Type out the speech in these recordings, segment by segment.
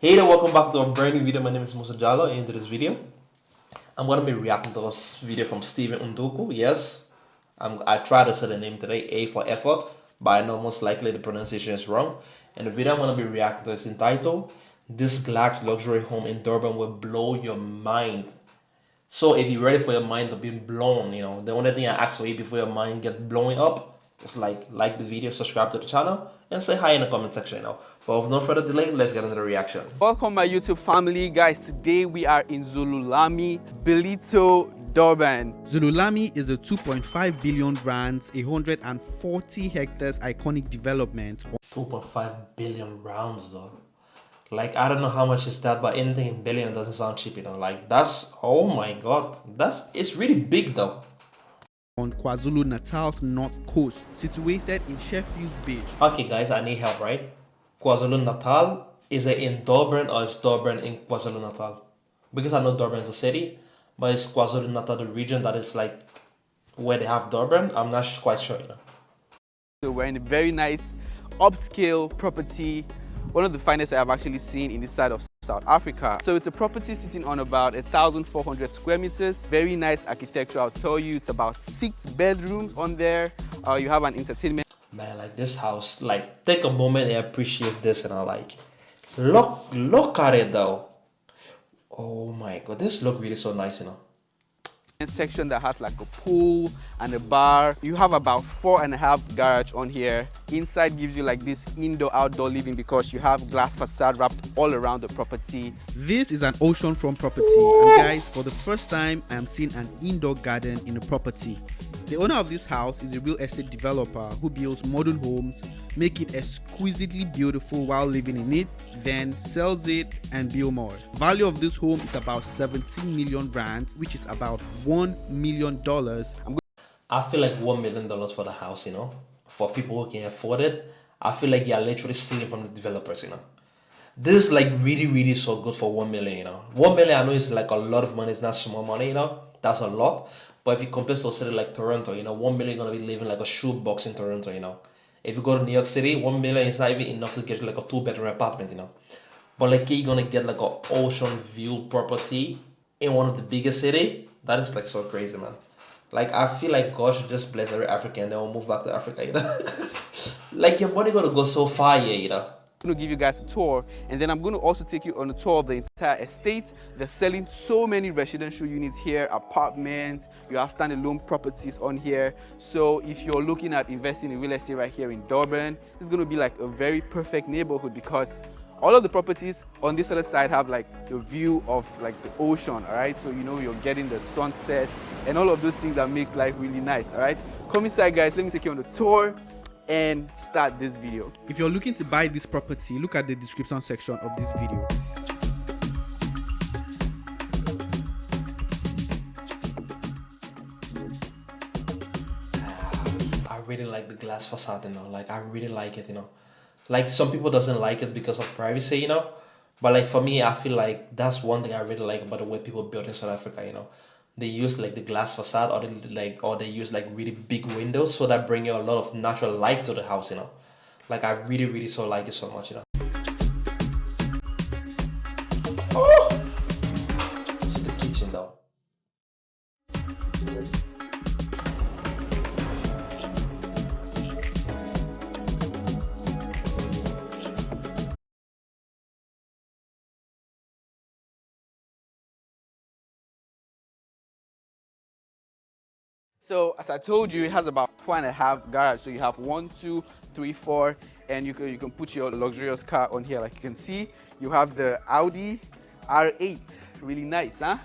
Hey there, welcome back to a brand new video. My name is Musa Jallo, and in today's video, I'm gonna be reacting to a video from Steven Undoku. Yes, I tried to say the name today, A for effort, but I know most likely the pronunciation is wrong. And the video I'm gonna be reacting to is entitled "This Glass Luxury Home in Durban Will Blow Your Mind." So if you're ready for your mind to be blown, the only thing I ask for you before your mind get blowing up is like the video, subscribe to the channel, and say hi in the comment section. But with no further delay, let's get into the reaction. Welcome my YouTube family, guys. Today we are in Zululami, Belito, Durban. Zululami is a 2.5 billion rands, 140 hectares iconic development. 2.5 billion rounds though. Like, I don't know how much is that, but anything in billion doesn't sound cheap. Like, that's, oh my god, it's really big though. On KwaZulu-Natal's north coast, situated in Sheffield's Beach. Okay guys, I need help, right? KwaZulu-Natal, is it in Durban or is Durban in KwaZulu-Natal? Because I know Durban is a city, but is KwaZulu-Natal the region that is like where they have Durban? I'm not quite sure. So we're in a very nice upscale property, one of the finest I've actually seen in this side of South Africa. So it's a property sitting on about 1,400 square meters. Very nice architecture, I'll tell you. It's about 6 bedrooms on there. You have an entertainment. Man, like this house, like take a moment and appreciate this, like look at it though. Oh my god, this look really so nice. Section that has like a pool and a bar. You have about 4.5 garage on here. Inside gives you like this indoor-outdoor living because you have glass facade wrapped all around the property. This is an oceanfront property, and guys, for the first time I am seeing an indoor garden in a property. The owner of this house is a real estate developer who builds modern homes, make it exquisitely beautiful while living in it, then sells it and build more. Value of this home is about 17 million rands, which is about $1 million. I feel like $1 million for the house, for people who can afford it. I feel like you're literally stealing from the developers. This is like really, really so good for 1 million. 1 million, I know it's like a lot of money. It's not small money. That's a lot. But if you compare to a city like Toronto, 1 million gonna be living like a shoebox in Toronto. If you go to New York City, 1 million is not even enough to get like a 2-bedroom apartment. But like you're gonna get like an ocean view property in one of the biggest city. That is like so crazy, man. Like I feel like God should just bless every African and then we'll move back to Africa. Like your money gonna go so far, yeah. I'm going to give you guys a tour, and then I'm going to also take you on a tour of the entire estate. They're selling so many residential units here, apartments, you have standalone properties on here. So if you're looking at investing in real estate right here in Durban, it's going to be like a very perfect neighborhood because all of the properties on this other side have like the view of like the ocean. All right, so you're getting the sunset and all of those things that make life really nice. All right, come inside guys, let me take you on the tour and start this video. If you're looking to buy this property, look at the description section of this video. I really like the glass facade, like I really like it, like some people doesn't like it because of privacy, but like for me, I feel like that's one thing I really like about the way people build in South Africa. They use like the glass facade, or they use like really big windows, so that bring you a lot of natural light to the house. Like I really, really so like it so much. Oh, this is the kitchen though. So as I told you, it has about 4.5 garage. So you have 1, 2, 3, 4, and you can put your luxurious car on here. Like you can see, you have the Audi R8, really nice, huh?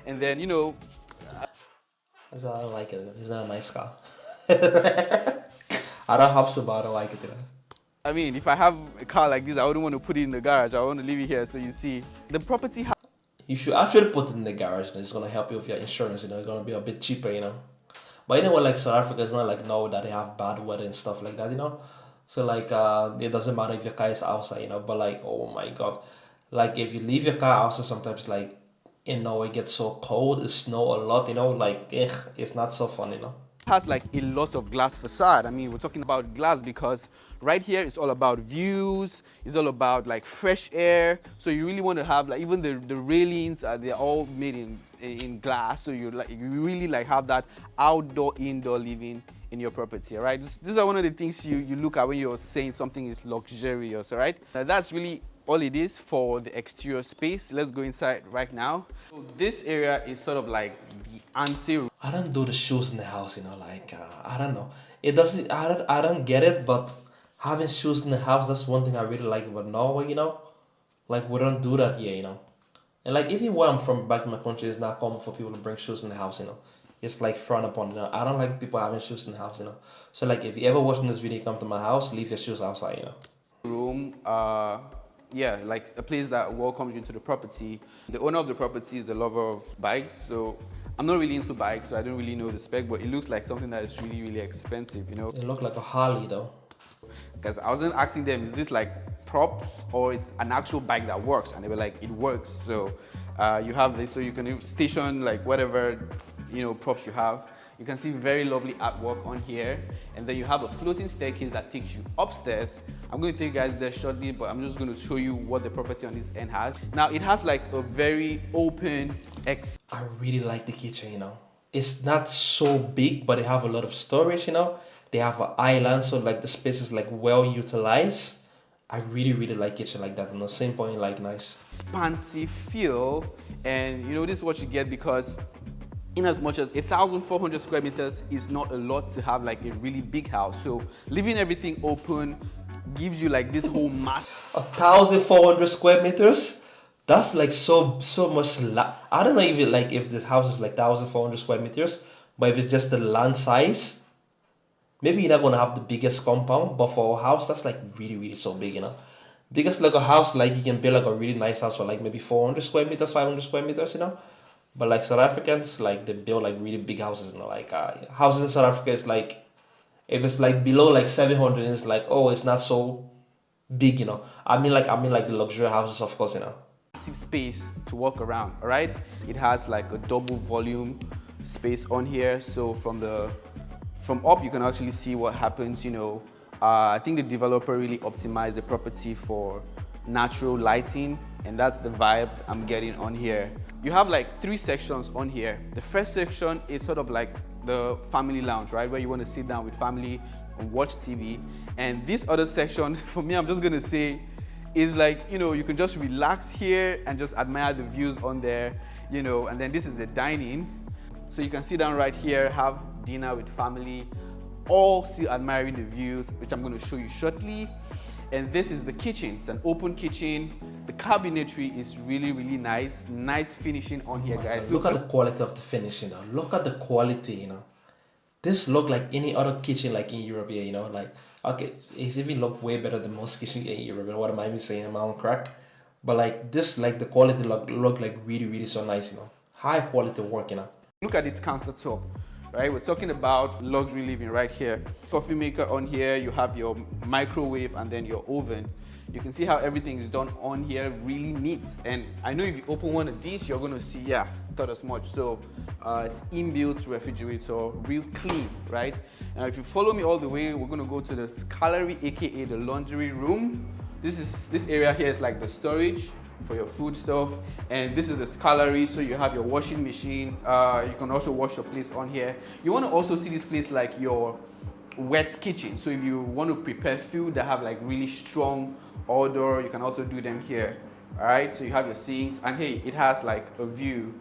And then That's why I don't like it. It's not a nice car. I don't have to, but I don't like it. I mean, if I have a car like this, I wouldn't want to put it in the garage. I want to leave it here. So you see, the property. You should actually put it in the garage. It's gonna help you with your insurance. It's gonna be a bit cheaper. But like South Africa, it's not like now that they have bad weather and stuff like that. So like it doesn't matter if your car is outside, but like oh my god, like if you leave your car outside sometimes like it gets so cold, it snow a lot, like it's not so fun. has like a lot of glass facade. I mean, we're talking about glass because right here it's all about views, it's all about like fresh air. So you really want to have like even the railings, they're all made in glass. So you really like have that outdoor indoor living in your property. All right, these are one of the things you look at when you're saying something is luxurious. All right, now that's really all it is for the exterior space. Let's go inside right now. So this area is sort of like the ante. I don't do the shoes in the house, like I don't know. It doesn't. I don't get it, but having shoes in the house, that's one thing I really like about Norway, Like we don't do that here. And like even where I'm from, back in my country, it's not common for people to bring shoes in the house. It's like frowned upon. I don't like people having shoes in the house. So like if you ever watching this video, come to my house, leave your shoes outside. Room, yeah, like a place that welcomes you into the property. The owner of the property is a lover of bikes, so I'm not really into bikes, so I don't really know the spec, but it looks like something that is really, really expensive, It look like a Harley though. Because I wasn't asking them, is this like props or it's an actual bike that works? And they were like, it works. So you have this, so you can station like whatever props you have. You can see very lovely artwork on here, and then you have a floating staircase that takes you upstairs. I'm going to take you guys there shortly, but I'm just going to show you what the property on this end has. Now it has like a very open I really like the kitchen. It's not so big, but they have a lot of storage. They have an island, so like the space is like well utilized. I really, really like kitchen like that. Simple and like nice. expansive feel, and this is what you get because in as much as 1,400 square meters is not a lot to have like a really big house. So leaving everything open gives you like this whole mass. 1,400 square meters? That's like so much. I don't know if this house is like 1,400 square meters, but if it's just the land size, maybe you're not gonna have the biggest compound. But for a house, that's like really, really so big, Because like a house, like you can build like a really nice house for like maybe 400 square meters, 500 square meters, But like South Africans, like they build like really big houses, Like houses in South Africa is like, if it's like below like 700, it's like, oh, it's not so big, I mean like the luxury houses, of course, Massive space to walk around. All right, it has like a double volume space on here. So from up, you can actually see what happens. I think the developer really optimized the property for natural lighting, and that's the vibe I'm getting on here. You have like 3 sections on here. The first section is sort of like the family lounge, right, where you want to sit down with family and watch TV. And this other section, for me, I'm just gonna say, is like, you can just relax here and just admire the views on there, and then this is the dining. So you can sit down right here, have dinner with family, all still admiring the views, which I'm going to show you shortly. And this is the kitchen. It's an open kitchen. The cabinetry is really, really nice. Nice finishing on here, guys. Look at the quality of the finishing. Look at the quality. This look like any other kitchen like in Europe. Like okay, it's even look way better than most kitchen in Europe. What am I even saying? I'm on crack. But like this, like the quality look like really, really so nice. High quality work. Look at this countertop. Right, we're talking about luxury living right here. Coffee maker on here, you have your microwave and then your oven. You can see how everything is done on here, really neat. And I know if you open one of these, you're gonna see, yeah, thought as much. So it's inbuilt refrigerator, real clean, right? Now if you follow me all the way, we're gonna go to the scullery, aka the laundry room. This area here is like the storage for your food stuff, and this is the scullery, so you have your washing machine. You can also wash your plates on here. You want to also see this place like your wet kitchen, so if you want to prepare food that have like really strong odor, you can also do them here. All right, so you have your sinks, and hey, it has like a view.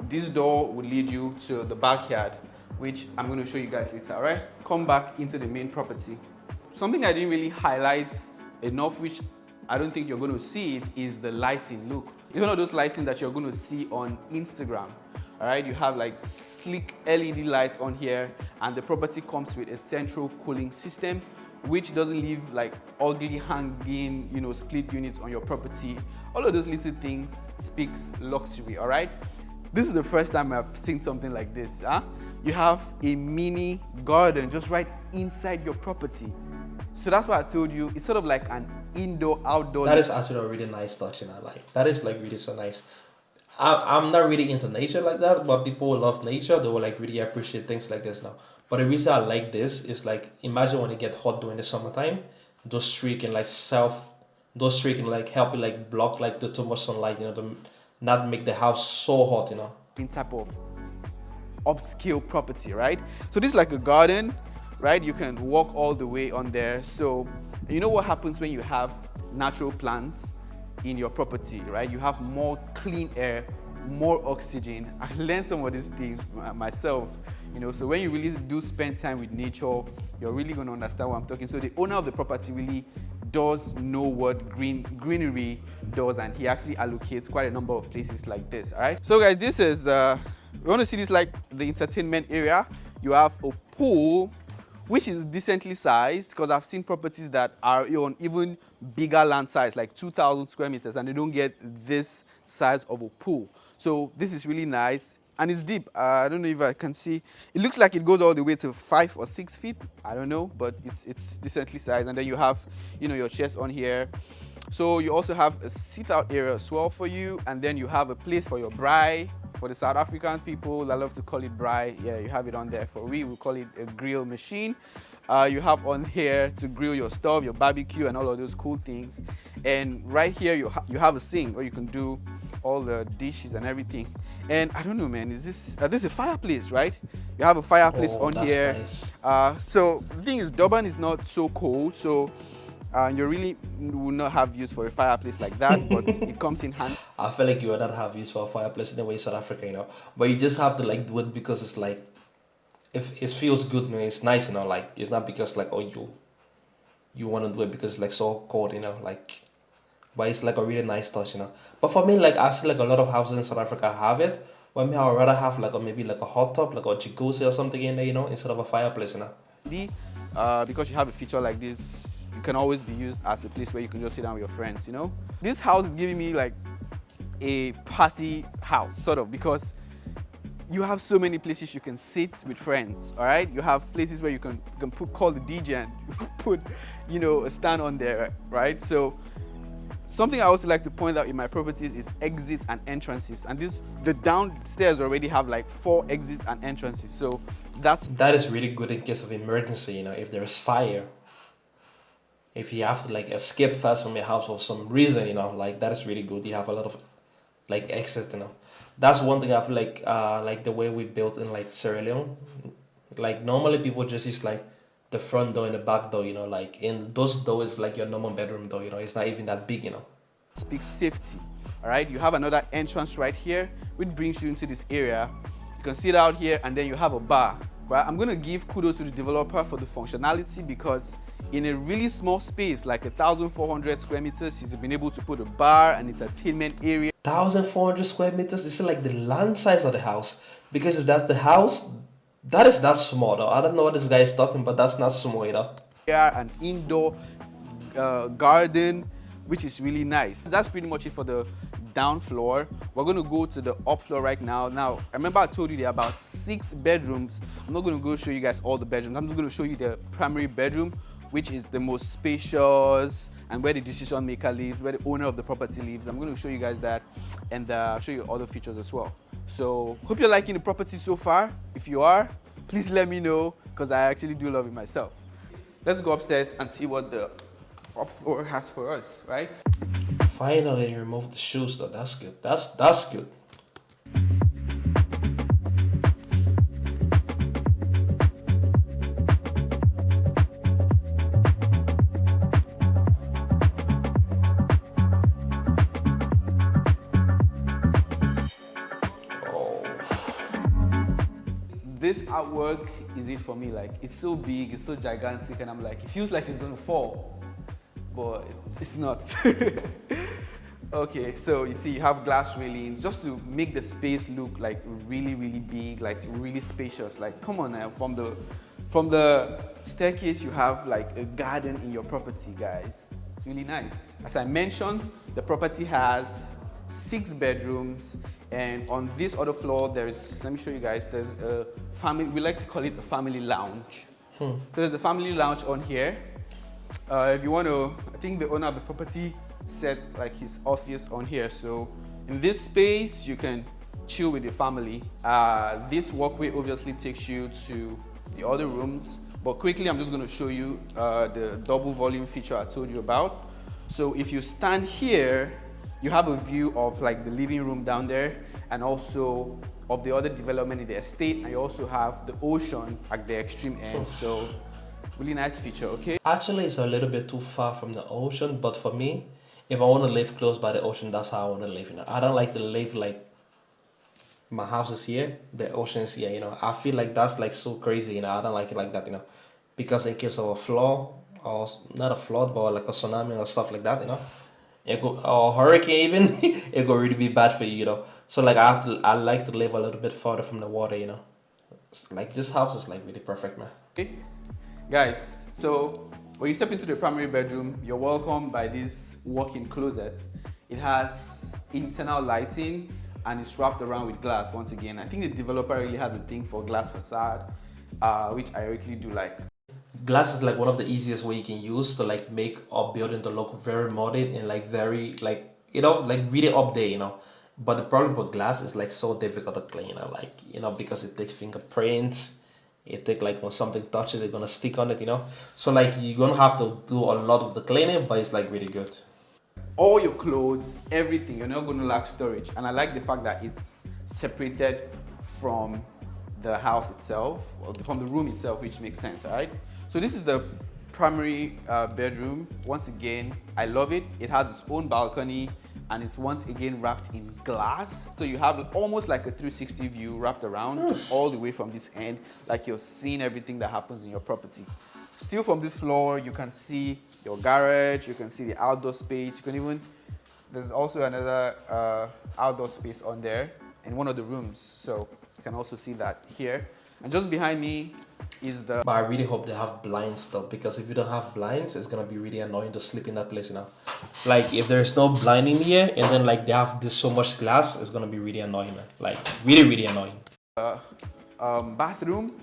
This door will lead you to the backyard, which I'm going to show you guys later. All right, come back into the main property. Something I didn't really highlight enough, which I don't think you're going to see it, is the lighting. Look, it's one of those lighting that you're going to see on Instagram. All right, you have like sleek LED lights on here, and the property comes with a central cooling system, which doesn't leave like ugly hanging, split units on your property. All of those little things speaks luxury. All right, this is the first time I've seen something like this. You have a mini garden just right inside your property. So that's why I told you it's sort of like an indoor-outdoor. That is actually a really nice touch, Like that is like really so nice. I'm not really into nature like that, but people who love nature, they will like really appreciate things like this now. But the reason I like this is like imagine when it get hot during the summertime, those tree can like those tree can like help you like block like the too much sunlight, to not make the house so hot. In type of upscale property, right? So this is like a garden, right? You can walk all the way on there. So you know what happens when you have natural plants in your property, right? You have more clean air, more oxygen. I learned some of these things myself, so when you really do spend time with nature, you're really going to understand what I'm talking. So the owner of the property really does know what greenery does, and he actually allocates quite a number of places like this. All right, so guys, this is we want to see this like the entertainment area. You have a pool which is decently sized, because I've seen properties that are on even bigger land size, like 2,000 square meters, and they don't get this size of a pool. So this is really nice, and it's deep. I don't know if I can see. It looks like it goes all the way to 5 or 6 feet. I don't know, but it's decently sized. And then you have, your chest on here. So you also have a sit-out area as well for you, and then you have a place for your braai. For the South African people, I love to call it braai. Yeah, you have it on there. We call it a grill machine. You have on here to grill your stuff, your barbecue, and all of those cool things. And right here, you have a sink where you can do all the dishes and everything. And I don't know, man, is this a fireplace, right? You have a fireplace on here. Nice. So the thing is, Durban is not so cold, so you really will not have use for a fireplace like that, but it comes in handy. I feel like you would not have use for a fireplace in the way South Africa, but you just have to like do it because it's like, if it feels good, it's nice, like it's not because like, oh, you want to do it because it's like so cold, like, but it's like a really nice touch, But for me, like I see like a lot of houses in South Africa have it. But me, I would rather have like maybe like a hot tub, like a jacuzzi or something in there, instead of a fireplace, Because you have a feature like this, it can always be used as a place where you can just sit down with your friends, This house is giving me like a party house, sort of, because you have so many places you can sit with friends, all right? You have places where you can call the DJ and put, a stand on there, right? So something I also like to point out in my properties is exits and entrances. And the downstairs already have like 4 exits and entrances. So that is really good in case of emergency, if there is fire. If you have to like escape fast from your house for some reason, like that is really good. You have a lot of like exits, That's one thing I feel like the way we built in like Sierra Leone. Like normally people just use like the front door and the back door, like in those doors like your normal bedroom door, it's not even that big, Speaks safety, all right? You have another entrance right here, which brings you into this area. You can sit out here, and then you have a bar, right? I'm gonna give kudos to the developer for the functionality, because in a really small space, like 1,400 square meters, she's been able to put a bar and entertainment area. 1,400 square meters, this is like the land size of the house. Because if that's the house, that is not small though. I don't know what this guy is talking, but that's not small, Yeah, an indoor garden, which is really nice. That's pretty much it for the down floor. We're going to go to the up floor right now. Now, remember I told you there are about 6 bedrooms. I'm not going to go show you guys all the bedrooms. I'm just going to show you the primary bedroom, which is the most spacious and where the decision maker lives, where the owner of the property lives. I'm going to show you guys that, and show you other features as well. So hope you're liking the property so far. If you are, please let me know, because I actually do love it myself. Let's go upstairs and see what the up floor has for us, right? Finally, you removed the shoes though. That's good. That's good. This artwork is it for me. Like, it's so big, it's so gigantic, and I'm like, it feels like it's gonna fall, but it's not. Okay, so you see, you have glass railings just to make the space look like really, really big, like really spacious. Like, come on now, from the staircase, you have like a garden in your property, guys. It's really nice. As I mentioned, the property has 6 bedrooms, and on this other floor there's, let me show you guys, there's a family, we like to call it a family lounge. So there's a family lounge on here. If you want to, I think the owner of the property set like his office on here, so in this space you can chill with your family. This walkway obviously takes you to the other rooms. But quickly, I'm just going to show you the double volume feature I told you about. So if you stand here, you have a view of like the living room down there and also of the other development in the estate, and you also have the ocean at the extreme end. So really nice feature. Okay. Actually, it's a little bit too far from the ocean, but for me, if I want to live close by the ocean, that's how I want to live. I don't like to live like my house is here, the ocean is here. I feel like that's like so crazy. I don't like it like that. Because in case of a flood, or not a flood, but like a tsunami or stuff like that. It go or hurricane even, it could really be bad for you. So like I like to live a little bit farther from the water. Like this house is like really perfect, man. Okay, guys, so when you step into the primary bedroom, you're welcomed by this walk-in closet. It has internal lighting and it's wrapped around with glass. Once again, I think the developer really has a thing for glass facade, which I really do like. Glass is like one of the easiest way you can use to like make a building to look very modern and like very like like really up there. But the problem with glass is like so difficult to clean. Because it takes fingerprints. It take like when something touches it's gonna stick on it. So like you're gonna have to do a lot of the cleaning, but it's like really good. All your clothes, everything, you're not going to lack storage. And I like the fact that it's separated from the house itself, or from the room itself, which makes sense, all right? So this is the primary bedroom. Once again, I love it. It has its own balcony and it's once again wrapped in glass. So you have almost like a 360 view wrapped around, just all the way from this end, like you're seeing everything that happens in your property. Still from this floor, you can see your garage, you can see the outdoor space, you can even, there's also another outdoor space on there in one of the rooms. So you can also see that here. And just behind me is the... But I really hope they have blinds though, because if you don't have blinds, it's gonna be really annoying to sleep in that place. Like if there's no blind in here and then like they have this so much glass, it's gonna be really annoying, man. Like really, really annoying. Bathroom.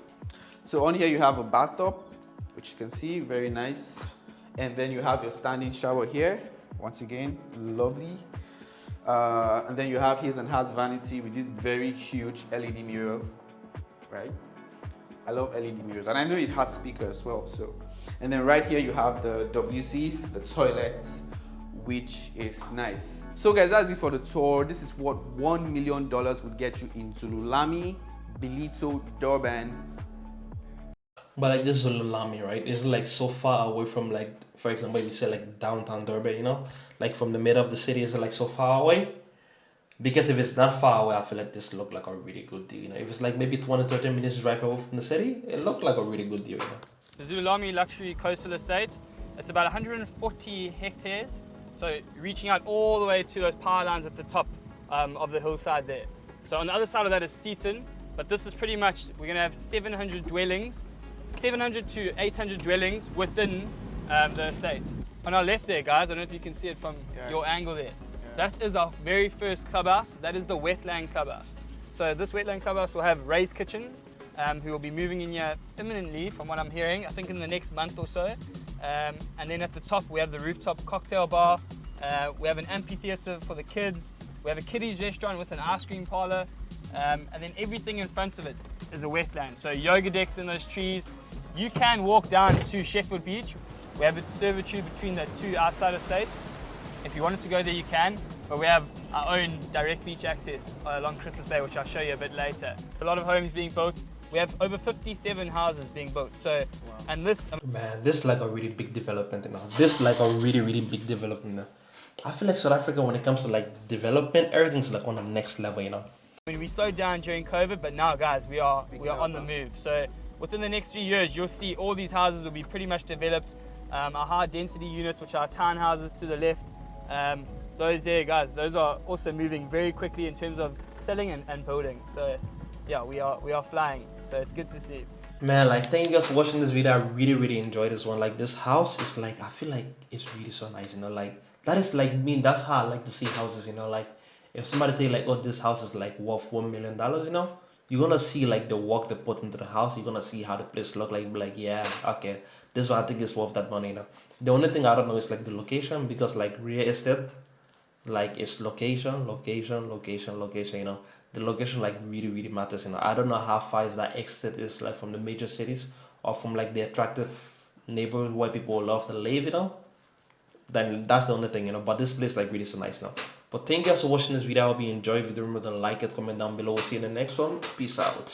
So on here you have a bathtub, which you can see, very nice. And then you have your standing shower here. Once again, lovely. And then you have his and hers vanity with this very huge LED mirror, right? I love LED mirrors, and I know it has speakers as well. So, and then right here you have the WC, the toilet, which is nice. So guys, that's it for the tour. This is what $1 million would get you into Lulami, Bilito, Durban. But like this is Lulami, right? It's like so far away from like, for example, if you say like downtown Durban, like from the middle of the city, is like so far away. Because if it's not far away, I feel like this looked like a really good deal. If it's like maybe 20-30 minutes drive away from the city, it looked like a really good deal. The Zulami Luxury Coastal Estate, it's about 140 hectares, so reaching out all the way to those power lines at the top of the hillside there. So on the other side of that is Seaton, but this is pretty much, we're going to have 700 dwellings, 700 to 800 dwellings within the estate. On our left there, guys, I don't know if you can see it from your angle there. That is our very first clubhouse. That is the wetland clubhouse. So this wetland clubhouse will have Ray's Kitchen, who will be moving in here imminently from what I'm hearing, I think in the next month or so. And then at the top we have the rooftop cocktail bar. We have an amphitheater for the kids. We have a kiddies restaurant with an ice cream parlor. And then everything in front of it is a wetland. So yoga decks in those trees. You can walk down to Sheffield Beach. We have a servitude between the two outside estates. If you wanted to go there, you can, but we have our own direct beach access along Christmas Bay, which I'll show you a bit later. A lot of homes being built. We have over 57 houses being built. So, and this... Man, this is like a really big development, This is like a really, really big development, I feel like South Africa, when it comes to like development, everything's like on the next level, I mean, we slowed down during COVID, but now, guys, we are on the move. So within the next 3 years, you'll see all these houses will be pretty much developed. Our high density units, which are townhouses to the left, those there, guys, those are also moving very quickly in terms of selling and building. So yeah, we are flying, so it's good to see. Man, like, thank you guys for watching this video. I really, really enjoyed this one. Like, this house is like, I feel like it's really so nice, like, that is like me, that's how I like to see houses, like, if somebody tell you like, oh, this house is like worth $1 million, you're gonna see like the work they put into the house. You're gonna see how the place look like, yeah, okay, this is what I think is worth that money, The only thing I don't know is like the location, because like real estate, like its location. You know, the location like really matters. You know, I don't know how far is that exit is like from the major cities or from like the attractive neighborhood where people love to live. You know, then that's the only thing. You know, but this place like really so nice now. But thank you guys for watching this video. I hope you enjoyed. If you do, remember to like it, comment down below. We'll see you in the next one. Peace out.